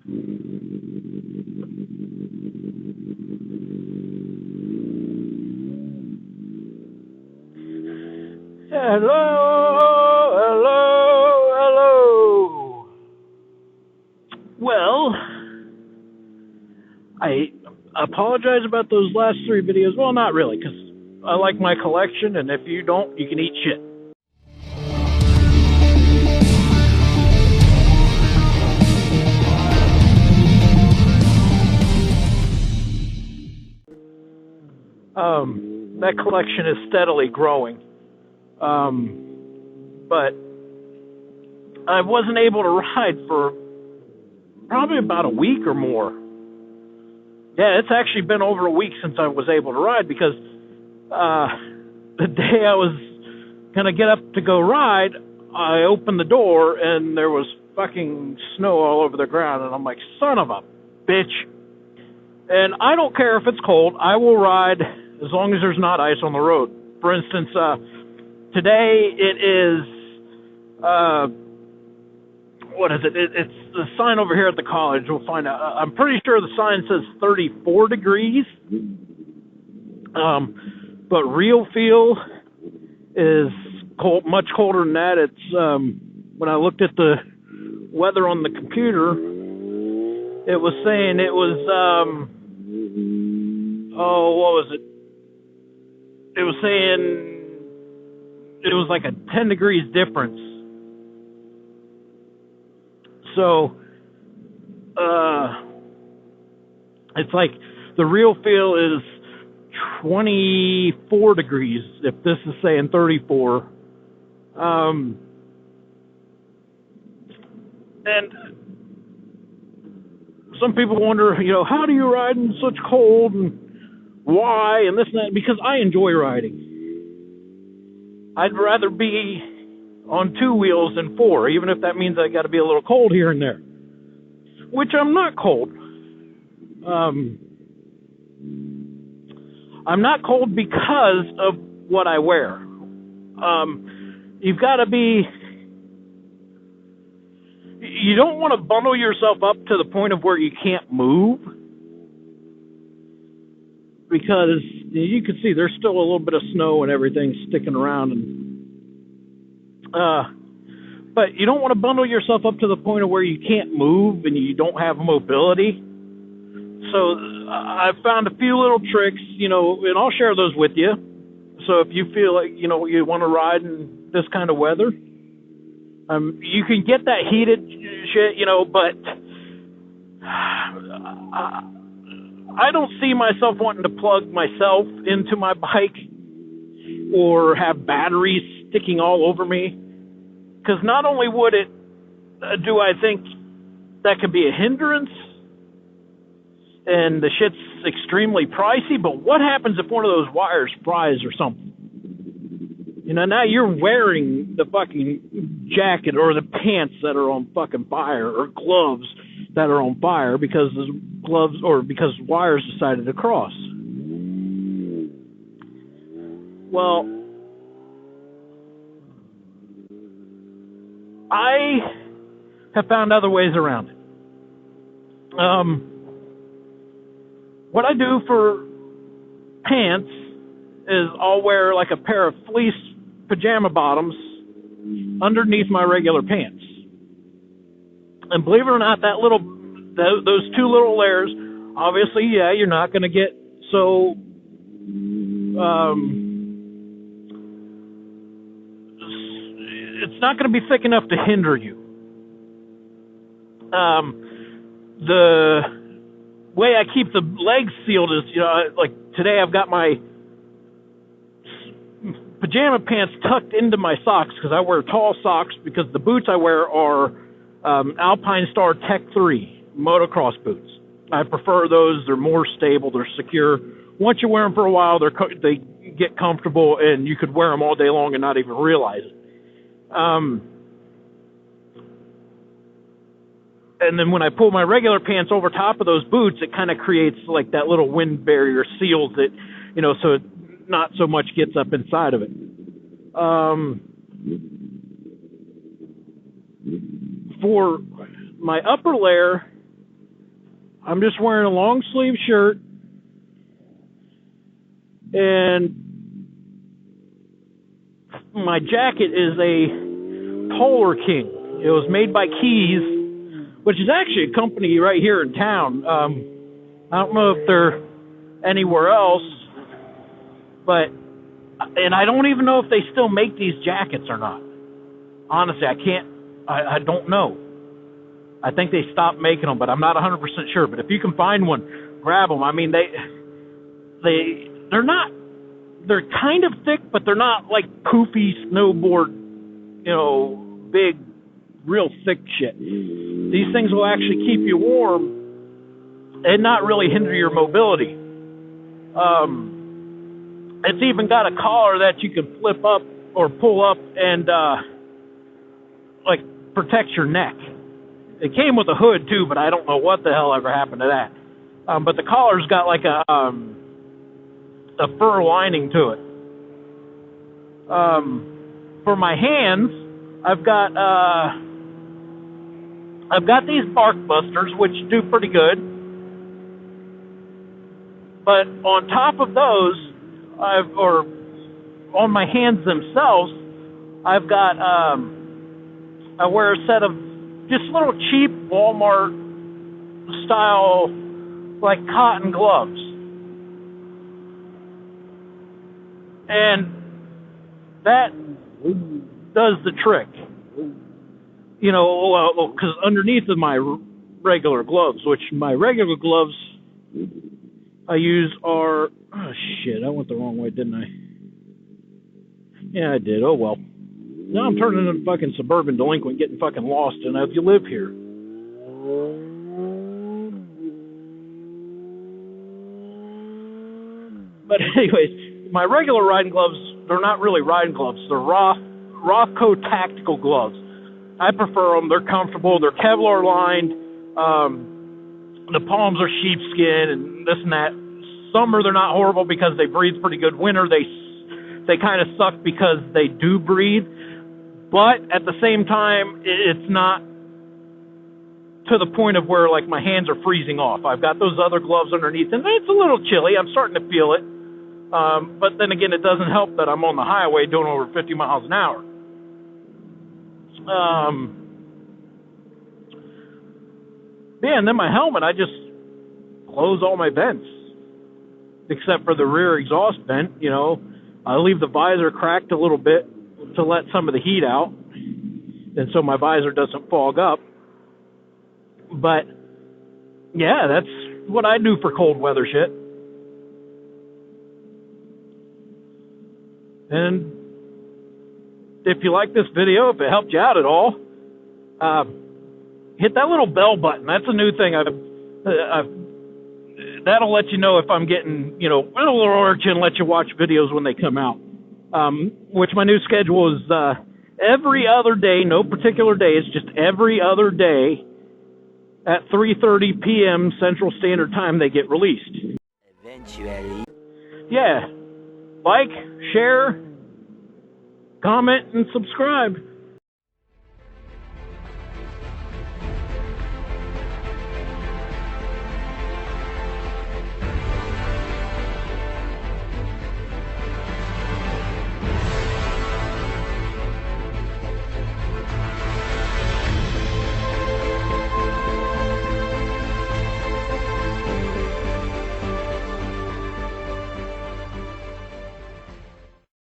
Hello, hello, hello. Well, I apologize about those last three videos. Well, not really, because I like my collection, and if you don't, you can eat shit. That collection is steadily growing. But I wasn't able to ride for probably about a week or more. Yeah, it's actually been over a week since I was able to ride because the day I was going to get up to go ride, I opened the door and there was fucking snow all over the ground. And I'm like, son of a bitch. And I don't care if it's cold. I will ride as long as there's not ice on the road. For instance, today it is, what is it? It's the sign over here at the college. We'll find out. I'm pretty sure the sign says 34 degrees. But real feel is cold, much colder than that. It's, when I looked at the weather on the computer, it was saying it was, what was it? It was saying it was like a 10 degrees difference. So, it's like the real feel is 24 degrees if this is saying 34. And some people wonder, how do you ride in such cold and why and this and that? Because I enjoy riding. I'd rather be on two wheels than four, even if that means I got to be a little cold here and there, which I'm not cold. I'm not cold because of what I wear. You've got to be. You don't want to bundle yourself up to the point of where you can't move, because you can see there's still a little bit of snow and everything sticking around, but you don't want to bundle yourself up to the point of where you can't move and you don't have mobility. So I've found a few little tricks, and I'll share those with you. So if you feel like you want to ride in this kind of weather, you can get that heated shit, but I don't see myself wanting to plug myself into my bike or have batteries sticking all over me. Because not only would it, do I think that could be a hindrance and the shit's extremely pricey, but what happens if one of those wires fries or something? Now you're wearing the fucking jacket or the pants that are on fucking fire, or gloves that are on fire because wires decided to cross. Well, I have found other ways around it. What I do for pants is I'll wear like a pair of fleece pajama bottoms underneath my regular pants. And believe it or not, those two little layers, obviously, yeah, you're not going to get so it's not going to be thick enough to hinder you. The way I keep the legs sealed is, like today I've got my pajama pants tucked into my socks because I wear tall socks, because the boots I wear are Alpine Star Tech 3 motocross boots. I prefer those. They're more stable. They're secure. Once you wear them for a while, they get comfortable, and you could wear them all day long and not even realize it. And then when I pull my regular pants over top of those boots, it kind of creates like that little wind barrier, seals it, so it not so much gets up inside of it. For my upper layer, I'm just wearing a long sleeve shirt and my jacket is a Polar King. It was made by Keys, which is actually a company right here in town. I don't know if they're anywhere else, and I don't even know if they still make these jackets or not. Honestly, I don't know. I think they stopped making them, but I'm not 100% sure. But if you can find one, grab them. I mean, they're kind of thick, but they're not like poofy snowboard, big, real thick shit. These things will actually keep you warm and not really hinder your mobility. It's even got a collar that you can flip up or pull up and protect your neck. It came with a hood too, but I don't know what the hell ever happened to that. But the collar's got like a fur lining to it. For my hands, I've got these bark busters, which do pretty good. But on top of those, on my hands themselves, I've got I wear a set of just little cheap Walmart style like cotton gloves. And that does the trick. Because underneath of my regular gloves, which my regular gloves I use are... Oh, shit, I went the wrong way, didn't I? Yeah, I did. Oh, well. Now I'm turning into a fucking suburban delinquent getting fucking lost, and if you live here. But anyways, my regular riding gloves, they're not really riding gloves. They're Rothco tactical gloves. I prefer them. They're comfortable. They're Kevlar lined. The palms are sheepskin and this and that. Summer, they're not horrible because they breathe pretty good. Winter, they kind of suck because they do breathe. But at the same time, it's not to the point of where like my hands are freezing off. I've got those other gloves underneath, and it's a little chilly. I'm starting to feel it. But then again, it doesn't help that I'm on the highway doing over 50 miles an hour. And then my helmet, I just close all my vents, except for the rear exhaust vent. I leave the visor cracked a little bit to let some of the heat out, and so my visor doesn't fog up. But yeah, that's what I do for cold weather shit. And if you like this video, if it helped you out at all, hit that little bell button. That's a new thing. That'll let you know if I'm getting, a little urge and let you watch videos when they come out. Which my new schedule is every other day, no particular day. It's just every other day at 3:30 p.m. Central Standard Time they get released. Eventually. Yeah. Like, share, comment, and subscribe.